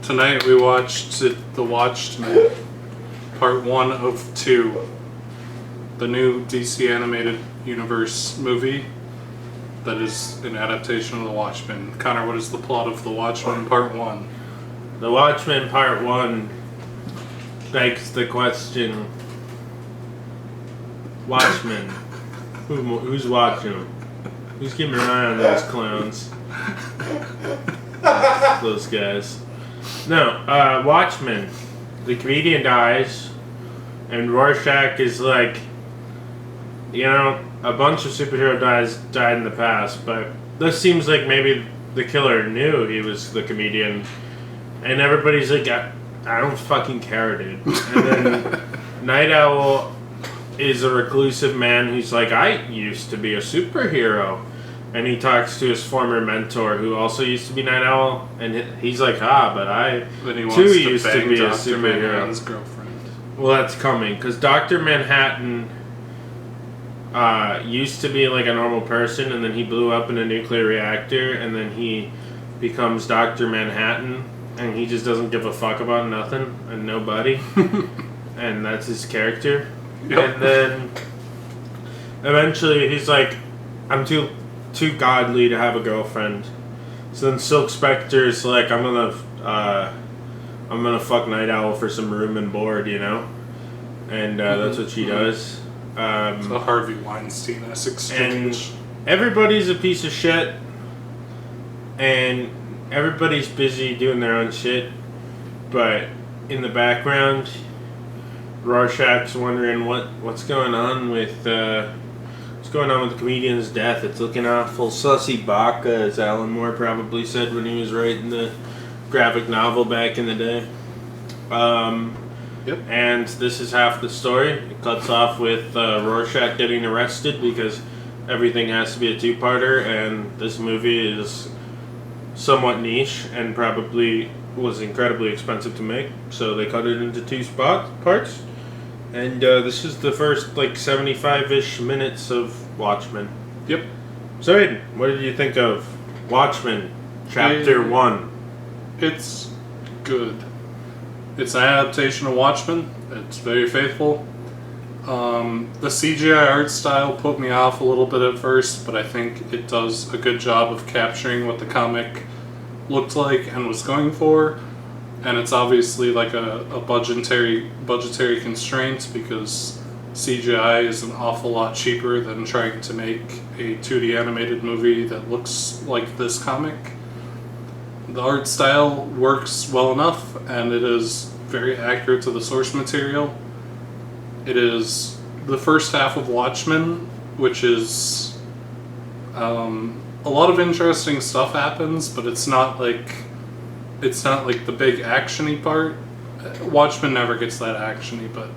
Tonight we watched The Watchmen, part 1 of 2. The new DC animated universe movie that is an adaptation of The Watchmen. Connor, what is the plot of The Watchmen part 1? The Watchmen part 1 begs the question, Watchmen, who's watching them? Who's keeping an eye on those clowns? Those guys. No, Watchmen. The comedian dies, and Rorschach is like, you know, a bunch of superhero died in the past, but this seems like maybe the killer knew he was the comedian, and everybody's like, I don't fucking care, dude. And then Night Owl is a reclusive man who's like, I used to be a superhero. And he talks to his former mentor, who also used to be Night Owl, and he's like, but I too used to be a superhero. Manhattan's girlfriend. Well, that's coming, because Dr. Manhattan used to be like a normal person, and then he blew up in a nuclear reactor, and then he becomes Dr. Manhattan, and he just doesn't give a fuck about nothing and nobody. And that's his character. Yep. And then eventually he's like, I'm too godly to have a girlfriend. So then Silk Spectre's like, I'm gonna fuck Night Owl for some room and board, you know? And that's what she does. It's a Harvey Weinstein-esque exchange. And everybody's a piece of shit, and everybody's busy doing their own shit, but in the background, Rorschach's wondering what's going on with the comedian's death. It's looking awful sussy baka, as Alan Moore probably said when he was writing the graphic novel back in the day. Yep. And this is half the story. It cuts off with Rorschach getting arrested because everything has to be a two-parter, and this movie is somewhat niche and probably was incredibly expensive to make, so they cut it into two parts. And this is the first, 75-ish minutes of Watchmen. Yep. So, Aiden, what did you think of Watchmen, Chapter 1? It's good. It's an adaptation of Watchmen. It's very faithful. The CGI art style put me off a little bit at first, but I think it does a good job of capturing what the comic looked like and was going for. And it's obviously like a budgetary constraint, because CGI is an awful lot cheaper than trying to make a 2D animated movie that looks like this comic. The art style works well enough, and it is very accurate to the source material. It is the first half of Watchmen, which is a lot of interesting stuff happens, but it's not like the big action-y part. Watchmen never gets that action-y, but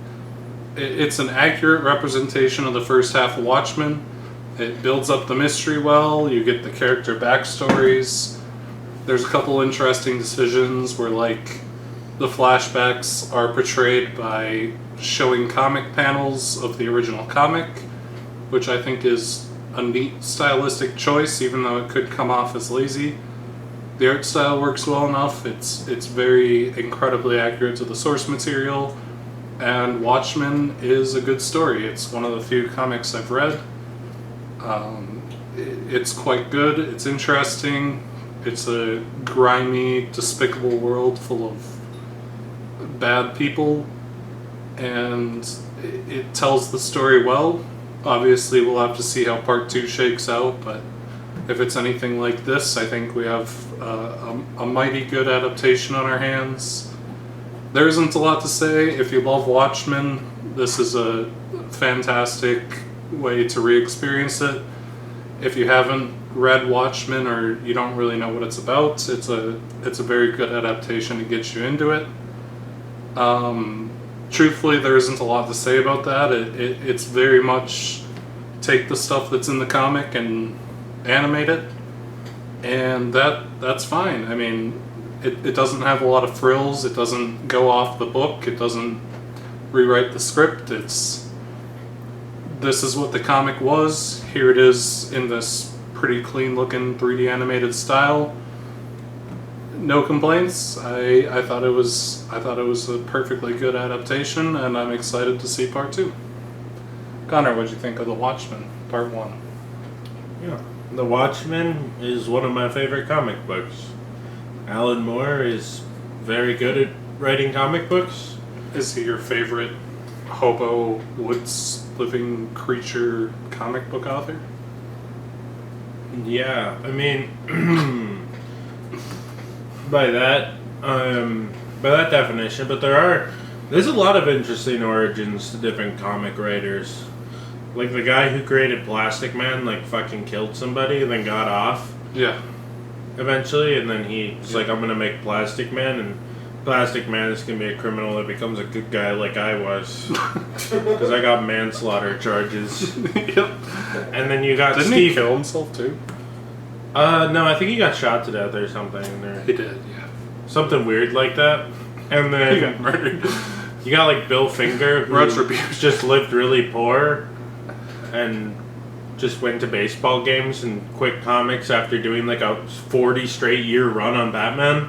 it's an accurate representation of the first half of Watchmen. It builds up the mystery well. You get the character backstories. There's a couple interesting decisions where, the flashbacks are portrayed by showing comic panels of the original comic, which I think is a neat stylistic choice, even though it could come off as lazy. The art style works well enough. It's very incredibly accurate to the source material, and Watchmen is a good story. It's one of the few comics I've read. It's quite good. It's interesting. It's a grimy, despicable world full of bad people, and it tells the story well. Obviously, we'll have to see how part 2 shakes out, but if it's anything like this, I think we have a mighty good adaptation on our hands. There isn't a lot to say. If you love Watchmen, this is a fantastic way to re-experience it. If you haven't read Watchmen, or you don't really know what it's about, it's a very good adaptation to get you into it. Truthfully, there isn't a lot to say about that. It's very much take the stuff that's in the comic and animate it, and that's fine. I mean, it doesn't have a lot of frills. It doesn't go off the book. It doesn't rewrite the script. This is what the comic was. Here it is in this pretty clean looking 3D animated style. no complaints. I thought it was a perfectly good adaptation, and I'm excited to see part 2. Connor, what'd you think of The Watchmen Part 1? Yeah. The Watchmen is one of my favorite comic books. Alan Moore is very good at writing comic books. Is he your favorite hobo woods living creature comic book author? Yeah, I mean, by that definition, but there's a lot of interesting origins to different comic writers. Like the guy who created Plastic Man, like fucking killed somebody and then got off. Yeah. Eventually, and then he's like, I'm gonna make Plastic Man, and Plastic Man is gonna be a criminal that becomes a good guy like I was. Because I got manslaughter charges. Yep. And then you got Didn't Steve. he kill himself too? No, I think he got shot to death or something. He did, yeah. Something weird like that. And then He got murdered. you got like Bill Finger, who Retribution. just lived really poor and just went to baseball games and quit comics after doing like a 40 straight year run on Batman.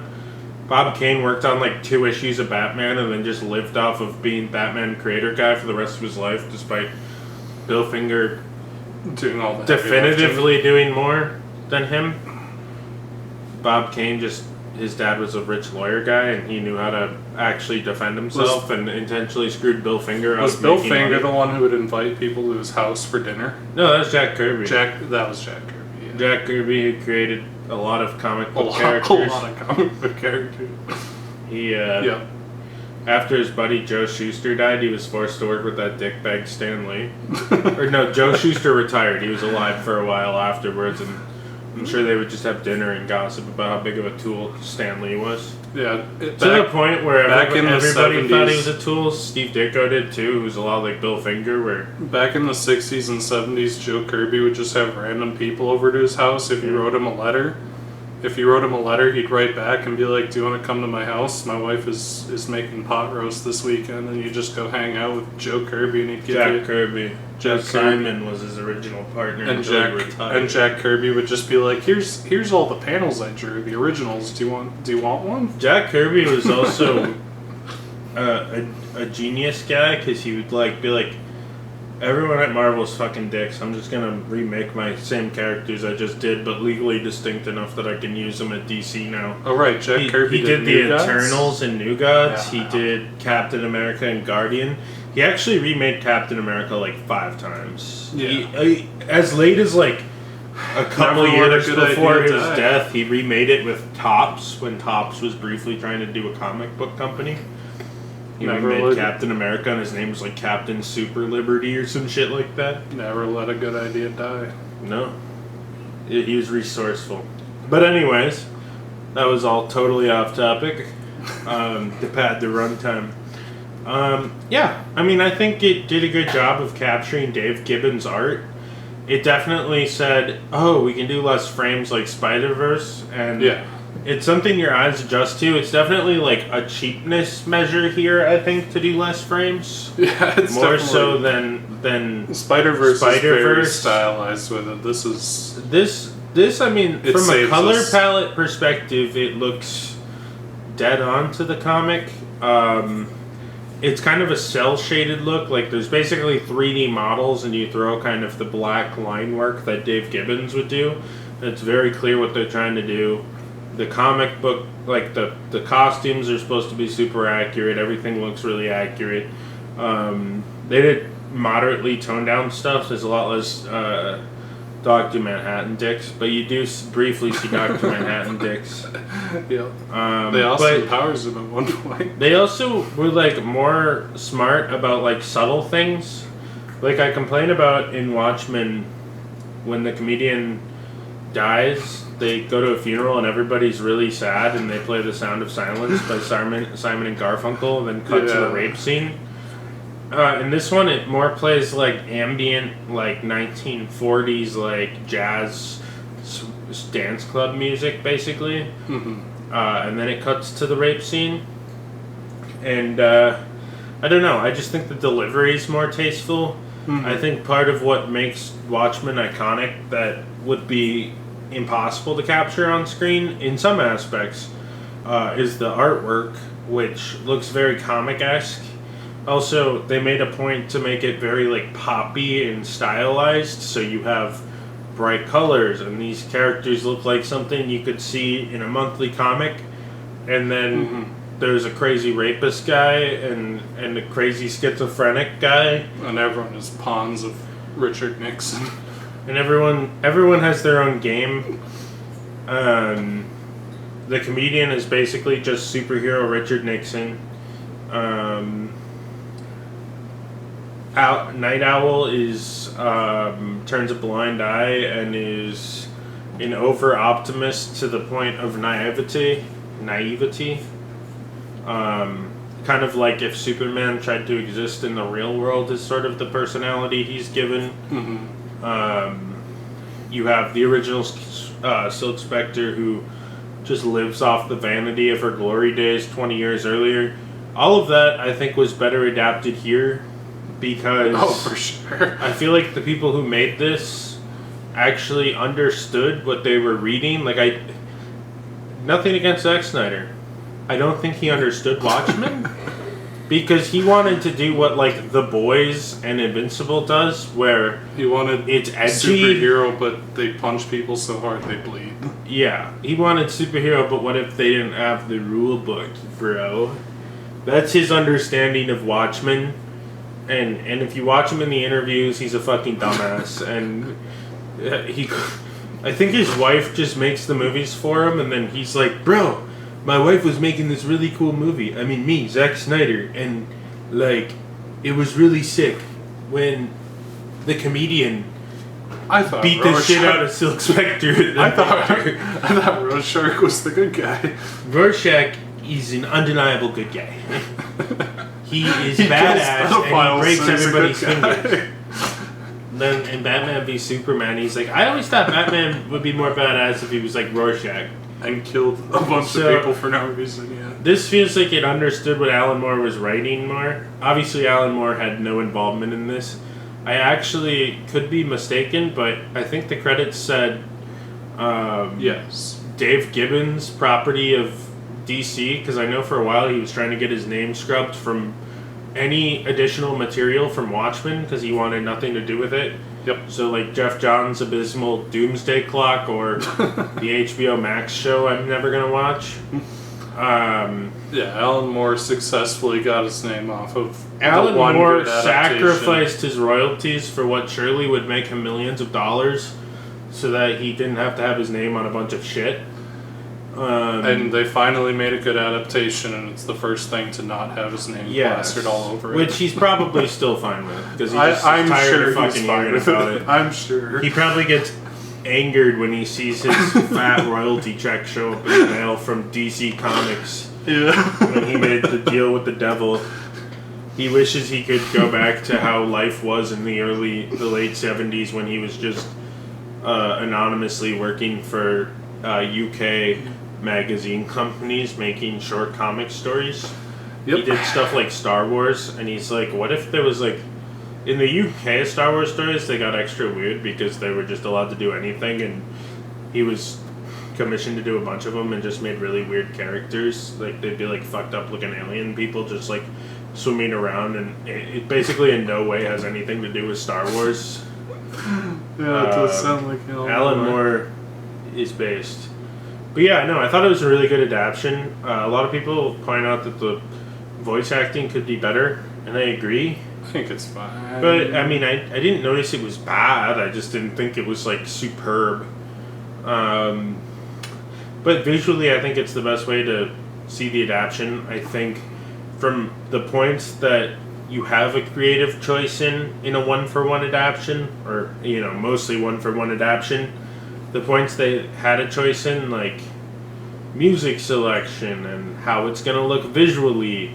Bob Kane worked on like 2 issues of Batman and then just lived off of being Batman creator guy for the rest of his life, despite Bill Finger Doing all the definitively doing more than him. Bob Kane his dad was a rich lawyer guy and he knew how to actually defend himself and intentionally screwed Bill Finger out. Was of Bill making Finger money. the one who would invite people to his house for dinner? No, that's Jack Kirby. That was Jack Kirby. Yeah. Jack Kirby, who created a lot of comic A book lot characters. of comic book characters. He Yeah. after his buddy Joe Shuster died, he was forced to work with that dickbag Stan Lee. Or no, Joe Shuster retired. He was alive for a while afterwards, and I'm sure they would just have dinner and gossip about how big of a tool Stan Lee was. Yeah. To the point where back in the everybody 70s, thought he was a tool. Steve Ditko did too, who was a lot like Bill Finger. Where back in the 60s and 70s, Joe Kirby would just have random people over to his house if you wrote him a letter. If you wrote him a letter, he'd write back and be like, "Do you want to come to my house? My wife is making pot roast this weekend," and you just go hang out with Joe Kirby, and he'd give you Jack Kirby. Jack Simon was his original partner and until he Jack retired. and Jack Kirby would just be like, "Here's all the panels I drew, the originals. Do you want one?" Jack Kirby was also a genius guy because he would be like, everyone at Marvel's fucking dicks. I'm just gonna remake my same characters I just did, but legally distinct enough that I can use them at DC now. Oh right, Jack Kirby He did the New Gods? Eternals and New Gods. Yeah. He did Captain America and Guardian. He actually remade Captain America like 5 times. Yeah. As late as like a couple Never let a years good before idea his die. death, he remade it with Topps when Topps was briefly trying to do a comic book company. He Never remade let- Captain America and his name was like Captain Super Liberty or some shit like that. Never let a good idea die. No. He was resourceful. But anyways, that was all totally off topic to pad the runtime. Yeah, I mean, I think it did a good job of capturing Dave Gibbons' art. It definitely said, oh, we can do less frames like Spider-Verse, and Yeah. it's something your eyes adjust to. It's definitely like a cheapness measure here, I think, to do less frames. Yeah, it's More definitely- so than Spider-Verse is very Spider-Verse. stylized with it. This is this. I mean, It from a saves color us. palette perspective, it looks dead on to the comic. It's kind of a cell shaded look. Like there's basically 3D models, and you throw kind of the black line work that Dave Gibbons would do. It's very clear what they're trying to do. The comic book, like the costumes are supposed to be super accurate. Everything looks really accurate. They did moderately toned down stuff. There's a lot less Dr. Manhattan dicks, but you do briefly see Dr. Manhattan dicks. yeah. They also but powers him at one point. they also were like more smart about like subtle things. Like I complain about in Watchmen when the comedian dies, they go to a funeral and everybody's really sad and they play The Sound of Silence by Simon and Garfunkel and then cut to the Yeah. rape scene. In this one, it more plays like ambient, like 1940s, like jazz dance club music, basically. Mm-hmm. And then it cuts to the rape scene. And I don't know, I just think the delivery is more tasteful. Mhm. I think part of what makes Watchmen iconic that would be impossible to capture on screen in some aspects is the artwork, which looks very comic-esque. Also, they made a point to make it very like poppy and stylized, so you have bright colors, and these characters look like something you could see in a monthly comic. And then there's a crazy rapist guy and a crazy schizophrenic guy, and everyone is pawns of Richard Nixon. And everyone has their own game. The comedian is basically just superhero Richard Nixon. Night Owl is turns a blind eye and is an over optimist to the point of naivety. Kind of like if Superman tried to exist in the real world is sort of the personality he's given. You have the original Silk Spectre, who just lives off the vanity of her glory days 20 years earlier. All of that, I think, was better adapted here because... Oh, for sure. I feel like the people who made this actually understood what they were reading. Like, nothing against Zack Snyder. I don't think he understood Watchmen. Because he wanted to do what, like, The Boys and Invincible does, where he wanted it's edgy. Superhero, but they punch people so hard they bleed. Yeah, he wanted superhero, but what if they didn't have the rule book, bro? That's his understanding of Watchmen. And if you watch him in the interviews, he's a fucking dumbass. And I think his wife just makes the movies for him, and then he's like, bro, my wife was making this really cool movie. I mean, me, Zack Snyder, and, like, it was really sick when the comedian beat the shit out of Silk Spectre. I thought Rorschach was the good guy. Rorschach is an undeniable good guy. He is badass and he breaks everybody's fingers. Then in Batman v Superman, he's like, I always thought Batman would be more badass if he was like Rorschach. And killed a bunch of people for no reason, yeah. This feels like it understood what Alan Moore was writing more. Obviously, Alan Moore had no involvement in this. I actually could be mistaken, but I think the credits said yes, Dave Gibbons, property of DC, because I know for a while he was trying to get his name scrubbed from any additional material from Watchmen because he wanted nothing to do with it. Yep. So like Jeff Johns' abysmal Doomsday Clock or the HBO Max show I'm never going to watch. Yeah, Alan Moore successfully got his name off of Alan the one Moore good adaptation. sacrificed his royalties for what surely would make him millions of dollars so that he didn't have to have his name on a bunch of shit. And they finally made a good adaptation, and it's the first thing to not have his name plastered all over it. Which he's probably still fine with, because he's I'm tired sure of fucking hearing about it. I'm sure. He probably gets angered when he sees his fat royalty check show up in the mail from DC Comics. Yeah. When he made the deal with the devil. He wishes he could go back to how life was in the late 70s when he was just anonymously working for UK magazine companies making short comic stories. Yep. He did stuff like Star Wars, and he's like, what if there was like, in the UK Star Wars stories, they got extra weird because they were just allowed to do anything, and he was commissioned to do a bunch of them and just made really weird characters. Like, they'd be like fucked up looking alien people just like swimming around, and it basically in no way has anything to do with Star Wars. Yeah, it does sound like Alan Moore is based. But yeah, no, I thought it was a really good adaptation. A lot of people point out that the voice acting could be better, and I agree. I think it's fine. But, I mean, I didn't notice it was bad. I just didn't think it was, like, superb. But visually, I think it's the best way to see the adaptation. I think from the points that you have a creative choice in a one-for-one adaptation, or, you know, mostly one-for-one adaptation, the points they had a choice in, like music selection and how it's going to look visually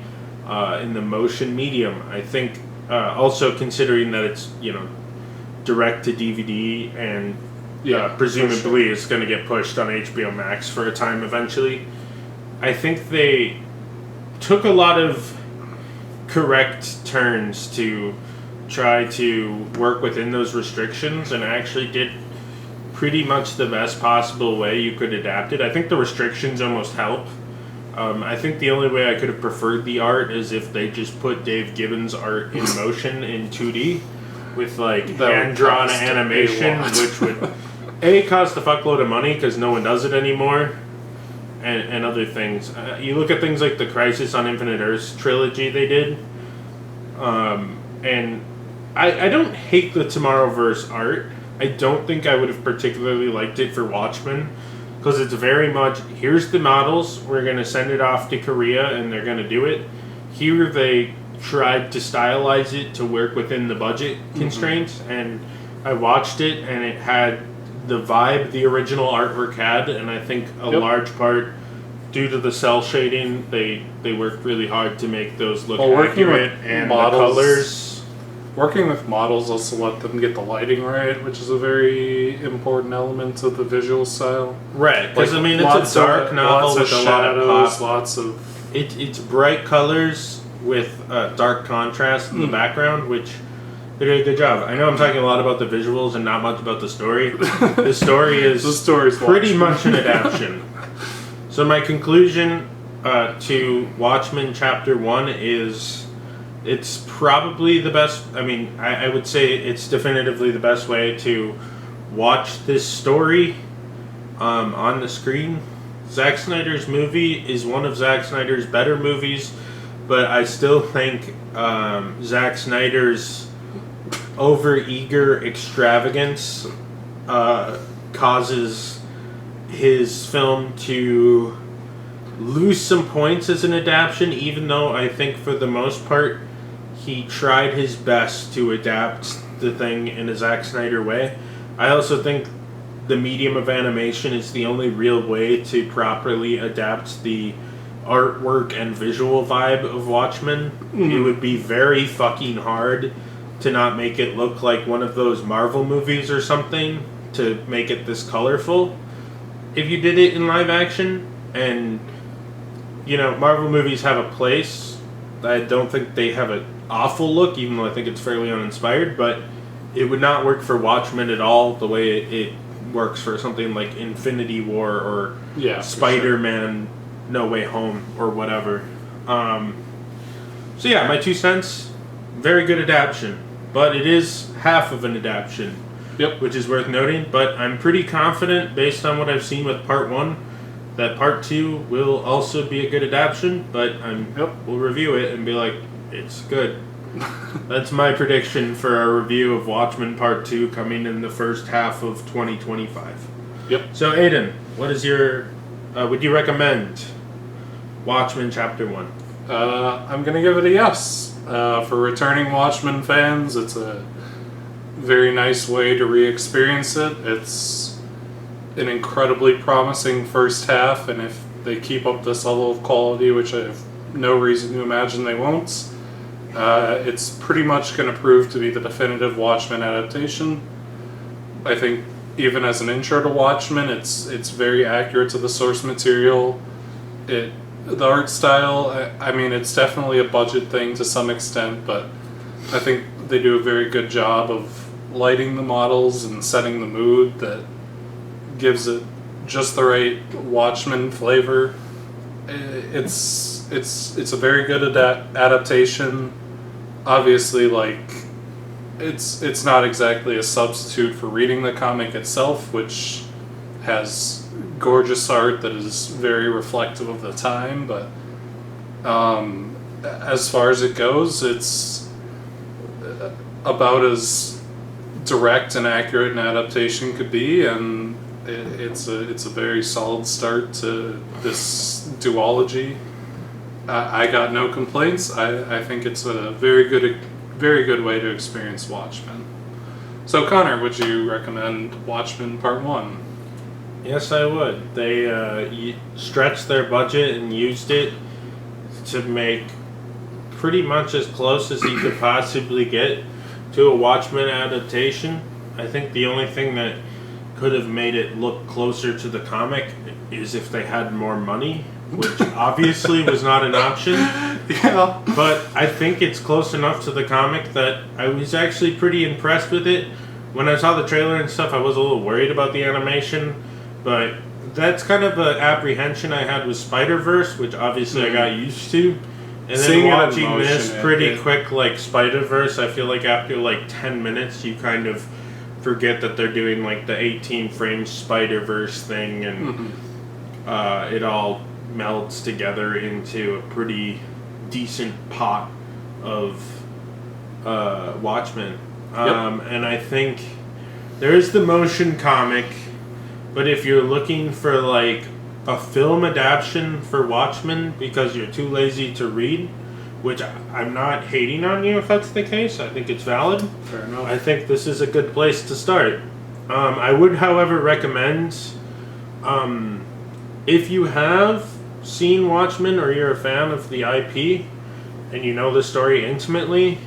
in the motion medium, I think also considering that it's, you know, direct to DVD and presumably it's going to get pushed on HBO Max for a time eventually, I think they took a lot of correct turns to try to work within those restrictions and actually did pretty much the best possible way you could adapt it. I think the restrictions almost help I think the only way I could have preferred the art is if they just put Dave Gibbons' art in motion in 2D with like hand-drawn animation, which would cost a fuckload of money because no one does it anymore, and other things. You look at things like the Crisis on Infinite Earths trilogy they did, and I don't hate the Tomorrowverse art. I don't think I would have particularly liked it for Watchmen. Because it's very much, here's the models, we're going to send it off to Korea and they're going to do it. Here they tried to stylize it to work within the budget constraints, and I watched it and it had the vibe the original artwork had, and I think a large part, due to the cell shading, they worked really hard to make those look accurate, and models, the colors. Working with models also let them get the lighting right, which is a very important element of the visual style. Right, because like, it's a dark novel with a lot of pop. Lots of... It's bright colors with dark contrast in the background, which they did a good job. I know I'm talking a lot about the visuals and not much about the story. The story is pretty much an adaptation. So my conclusion to Watchmen Chapter 1 is... It's probably the best. I would say it's definitively the best way to watch this story on the screen. Zack Snyder's movie is one of Zack Snyder's better movies, but I still think Zack Snyder's over-eager extravagance causes his film to lose some points as an adaptation, even though I think for the most part he tried his best to adapt the thing in a Zack Snyder way. I also think the medium of animation is the only real way to properly adapt the artwork and visual vibe of Watchmen. It would be very fucking hard to not make it look like one of those Marvel movies or something, to make it this colorful if you did it in live action. And Marvel movies have a place. I don't think they have an awful look, even though I think it's fairly uninspired, but it would not work for Watchmen at all the way it works for something like Infinity War or Spider-Man No Way Home or whatever. So yeah, my 2 cents, very good adaptation, but it is half of an adaptation, which is worth noting, but I'm pretty confident, based on what I've seen with Part 1, that Part 2 will also be a good adaptation, but we'll review it and be like, it's good. That's my prediction for our review of Watchmen Part 2 coming in the first half of 2025. So Aiden, what is your... would you recommend Watchmen Chapter 1? I'm going to give it a yes. For returning Watchmen fans, it's a very nice way to re-experience it. It's an incredibly promising first half, and if they keep up this level of quality, which I have no reason to imagine they won't, it's pretty much going to prove to be the definitive Watchmen adaptation. I think even as an intro to Watchmen, it's very accurate to the source material. The art style, it's definitely a budget thing to some extent, but I think they do a very good job of lighting the models and setting the mood that gives it just the right Watchmen flavor. It's a very good adaptation. Obviously, it's not exactly a substitute for reading the comic itself, which has gorgeous art that is very reflective of the time, but as far as it goes, it's about as direct and accurate an adaptation could be, and it's a very solid start to this duology. I got no complaints. I think it's a very good way to experience Watchmen. So Connor, would you recommend Watchmen Part 1? Yes, I would. They stretched their budget and used it to make pretty much as close as you could possibly get to a Watchmen adaptation. I think the only thing that could have made it look closer to the comic is if they had more money, which obviously was not an option. Yeah. But I think it's close enough to the comic that I was actually pretty impressed with it. When I saw the trailer and stuff, I was a little worried about the animation, but that's kind of an apprehension I had with Spider-Verse, which obviously I got used to. And Seeing then it in watching motion, this pretty quick, like Spider-Verse, I feel like after like 10 minutes, you kind of forget that they're doing like the 18-frame Spider-Verse thing, and it all melds together into a pretty decent pot of Watchmen. And I think there is the motion comic, but if you're looking for like a film adaptation for Watchmen because you're too lazy to read, which I'm not hating on you if that's the case, I think it's valid. Fair enough. I think this is a good place to start. I would, however, recommend if you have seen Watchmen or you're a fan of the IP and you know the story intimately,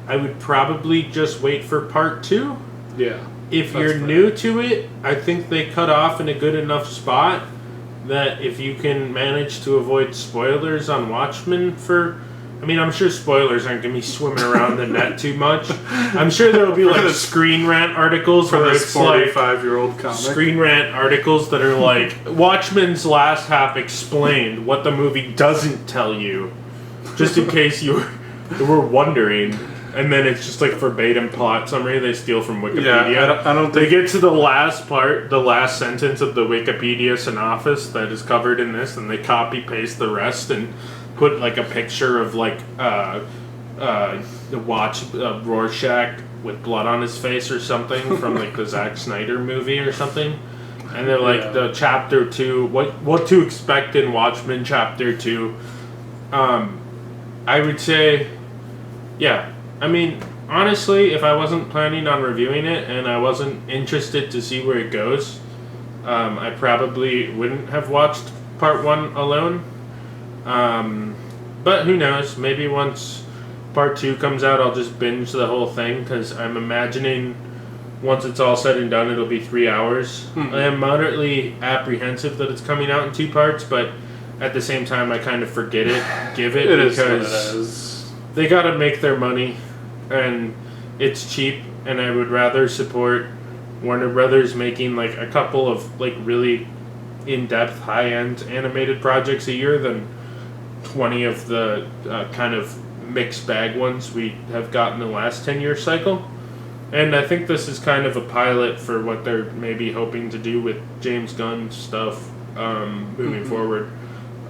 I would probably just wait for part 2. Yeah. If you're new to it, I think they cut off in a good enough spot that if you can manage to avoid spoilers on Watchmen I'm sure spoilers aren't going to be swimming around the net too much. I'm sure there will be like Screen Rant articles for where this it's like 45-year-old comic. Screen Rant articles that are like Watchmen's last half explained what the movie doesn't tell you, just in case you were wondering. And then it's just like verbatim plot summary they steal from Wikipedia. Yeah, I don't They think... get to the last part, the last sentence of the Wikipedia synopsis that is covered in this, and they copy paste the rest and put like a picture of like Rorschach with blood on his face or something from like the Zack Snyder movie or something. And they're like the chapter 2, what to expect in Watchmen chapter 2. I would say, yeah. I mean, honestly, if I wasn't planning on reviewing it and I wasn't interested to see where it goes, I probably wouldn't have watched part 1 alone. But who knows? Maybe once part 2 comes out, I'll just binge the whole thing, because I'm imagining once it's all said and done, it'll be 3 hours. I am moderately apprehensive that it's coming out in 2 parts, but at the same time, I kind of forget it, give it, because they gotta make their money, and it's cheap, and I would rather support Warner Brothers making like a couple of like really in-depth, high-end animated projects a year than 20 of the kind of mixed bag ones we have gotten in the last 10-year cycle. And I think this is kind of a pilot for what they're maybe hoping to do with James Gunn stuff moving forward,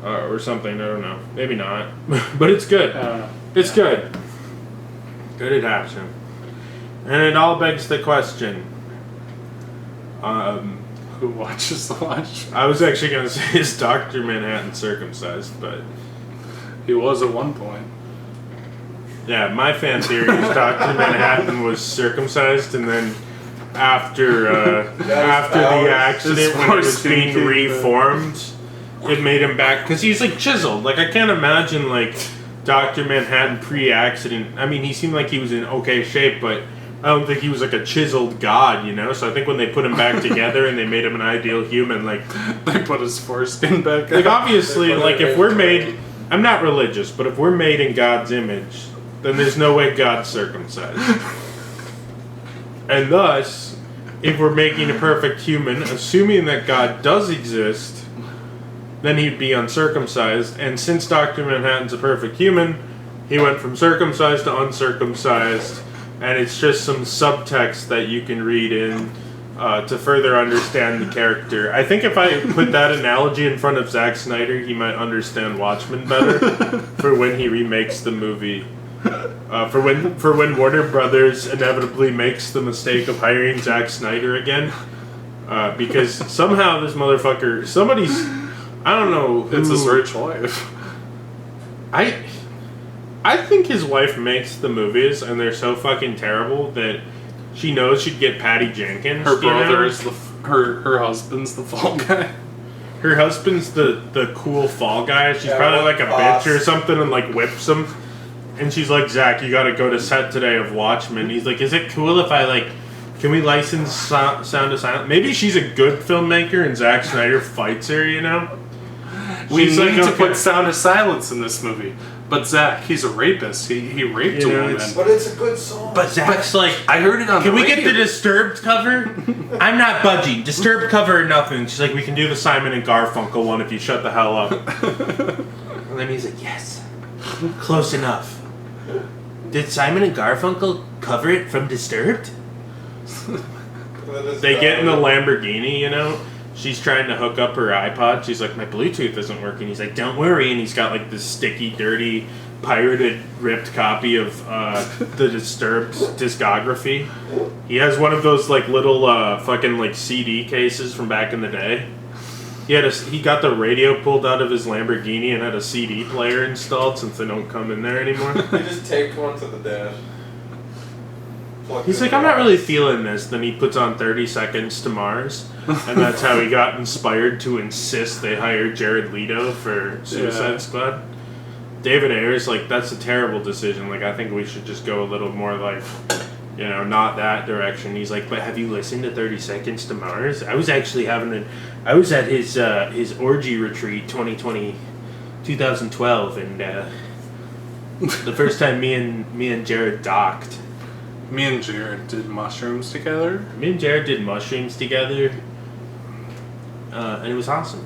or something. I don't know. Maybe not, but it's good. It's good. Good adaptation. And it all begs the question. Who watches the Watchmen? I was actually going to say, is Dr. Manhattan circumcised? But he was at one point. Yeah, my fan theory is Dr. Manhattan was circumcised, and then after the accident, when he was being reformed, it made him back, because he's like chiseled. Like, I can't imagine like Dr. Manhattan pre-accident. I mean, he seemed like he was in okay shape, but I don't think he was like a chiseled god, you know? So I think when they put him back together and they made him an ideal human, like, they put his foreskin back. Like, obviously, like, if we're made, I'm not religious, but if we're made in God's image, then there's no way God's circumcised. And thus, if we're making a perfect human, assuming that God does exist, then he'd be uncircumcised. And since Dr. Manhattan's a perfect human, he went from circumcised to uncircumcised. And it's just some subtext that you can read in to further understand the character. I think if I put that analogy in front of Zack Snyder, he might understand Watchmen better for when he remakes the movie. For when Warner Brothers inevitably makes the mistake of hiring Zack Snyder again. Because somehow this motherfucker, I don't know who, it's his rich wife. I think his wife makes the movies, and they're so fucking terrible that she knows she'd get Patty Jenkins. Her brother is her husband's the fall guy. Her husband's the cool fall guy. She's probably like a bitch or something, and like whips him. And she's like, Zach, you gotta go to set today of Watchmen. He's like, is it cool if I like, can we license Sound of Silence? Maybe she's a good filmmaker and Zack Snyder fights her, you know? We She's need like, to okay. put Sound of Silence in this movie. But Zach, he's a rapist. He raped You a know, woman. it's- But it's a good song. But Zach's like, I heard it on can the we radio. get the Disturbed cover? I'm not budging. Disturbed cover or nothing. She's like, we can do the Simon and Garfunkel one if you shut the hell up. And then he's like, yes. Close enough. Did Simon and Garfunkel cover it from Disturbed? They get in the Lamborghini, you know? She's trying to hook up her iPod. She's like, my Bluetooth isn't working. He's like, don't worry. And he's got like this sticky, dirty, pirated, ripped copy of the Disturbed discography. He has one of those like little fucking like CD cases from back in the day. He got the radio pulled out of his Lamborghini and had a CD player installed since they don't come in there anymore. He just taped one to the dash. He's like, I'm not really feeling this. Then he puts on 30 Seconds to Mars. And that's how he got inspired to insist they hire Jared Leto for Suicide Squad. David Ayer's like, that's a terrible decision. Like, I think we should just go a little more like, you know, not that direction. He's like, but have you listened to 30 Seconds to Mars? I was actually I was at his orgy retreat 2012, and the first time me and Jared docked. Me and Jared did mushrooms together. Me and Jared did mushrooms together, and it was awesome.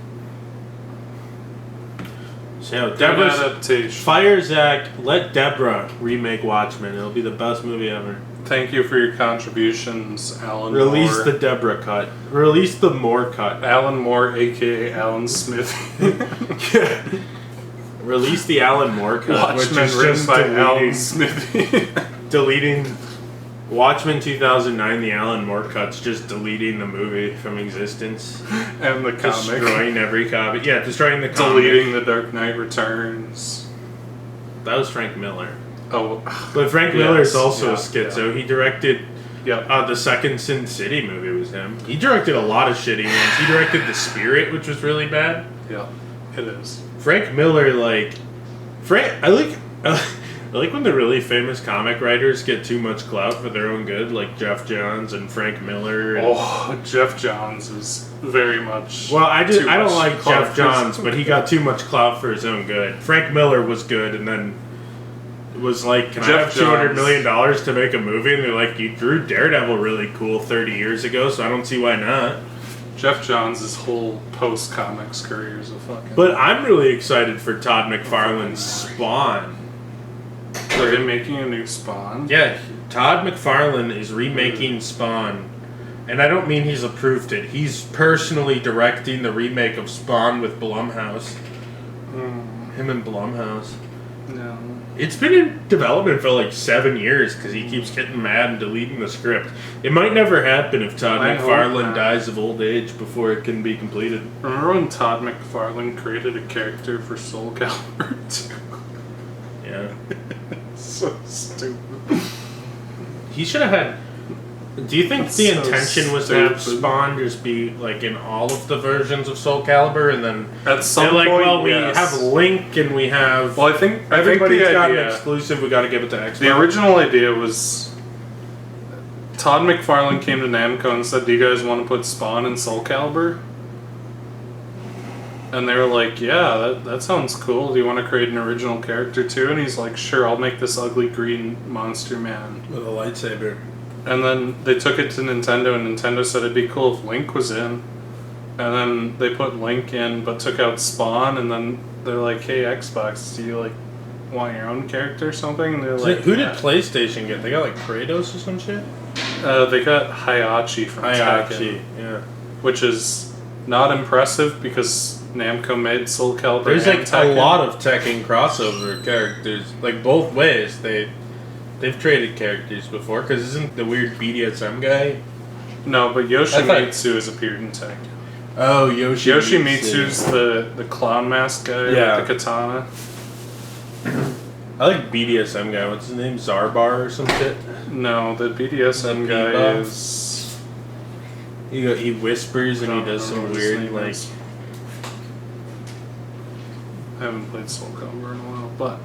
So Good Deborah's adaptation. fire Zach. Let Deborah remake Watchmen. It'll be the best movie ever. Thank you for your contributions, Alan Release Moore. the Deborah cut. Release the Moore cut. Alan Moore, aka Alan Smith. Yeah. Release the Alan Moore cut, which Watchmen is written just by Alan deleting, Smith. deleting Watchmen 2009. The Alan Moore cut's just deleting the movie from existence, And the comic. destroying every copy. Yeah, destroying the comic. Deleting The Dark Knight Returns. That was Frank Miller. Oh. But Frank Yes, Miller is also yeah, a schizo. He directed Yep. the second Sin City movie was him. He directed a lot of shitty ones. He directed The Spirit, which was really bad. Yeah. It is. Frank Miller, like I like when the really famous comic writers get too much clout for their own good, like Jeff Johns and Frank Miller. And, Oh, Jeff Johns is very much. well, I too don't much like clout Jeff for Johns, his- but he got too much clout for his own good. Frank Miller was good, and then was like, "Can I Jeff have $200 Johns. million to make a movie?" And they're like, "You drew Daredevil really cool 30 years ago, so I don't see why not." Jeff Johns' whole post comics career is a fucking. But I'm really excited for Todd McFarlane's Spawn. Are they making a new Spawn? Yeah, Todd McFarlane is remaking Spawn. And I don't mean he's approved it. He's personally directing the remake of Spawn with Blumhouse. Him and Blumhouse. No. It's been in development for like 7 years because he keeps getting mad and deleting the script. It might never happen if Todd I hope McFarlane not. dies of old age before it can be completed. Remember when Todd McFarlane created a character for Soul Calibur 2? Yeah. So stupid. He should have had... Do you think That's the so intention was to have stupid. Spawn just be like in all of the versions of Soul Calibur, and then At some they're like, point, well, we yes. have Link and we have Well, I think everybody's the got an idea, exclusive. We got to give it to Xbox. the original idea was Todd McFarlane came to Namco and said, "Do you guys want to put Spawn in Soul Calibur?" And they were like, "Yeah, that sounds cool. Do you want to create an original character too?" And he's like, "Sure, I'll make this ugly green monster man." with a lightsaber. And then they took it to Nintendo, and Nintendo said it'd be cool if Link was in. And then they put Link in, but took out Spawn. And then they're like, "Hey, Xbox, do you like want your own character or something?" And they're like, Who did "Yeah." PlayStation get? They got like Kratos or some shit. They got Hayachi from Tekken, yeah. which is not impressive because Namco made Soul Calibur. There's and like Tekken. a lot of Tekken crossover characters, like both ways. They've traded characters before, because isn't the weird BDSM guy? No, but Yoshimitsu has appeared in Tekken. Oh, Yoshimitsu's the clown mask guy Yeah. with the katana. I like BDSM guy. What's his name? Zarbar or some shit? No, the BDSM The guy Bebop? is. He whispers and he does some Remember what his weird name like. is. I haven't played Soul Calibur in a while, but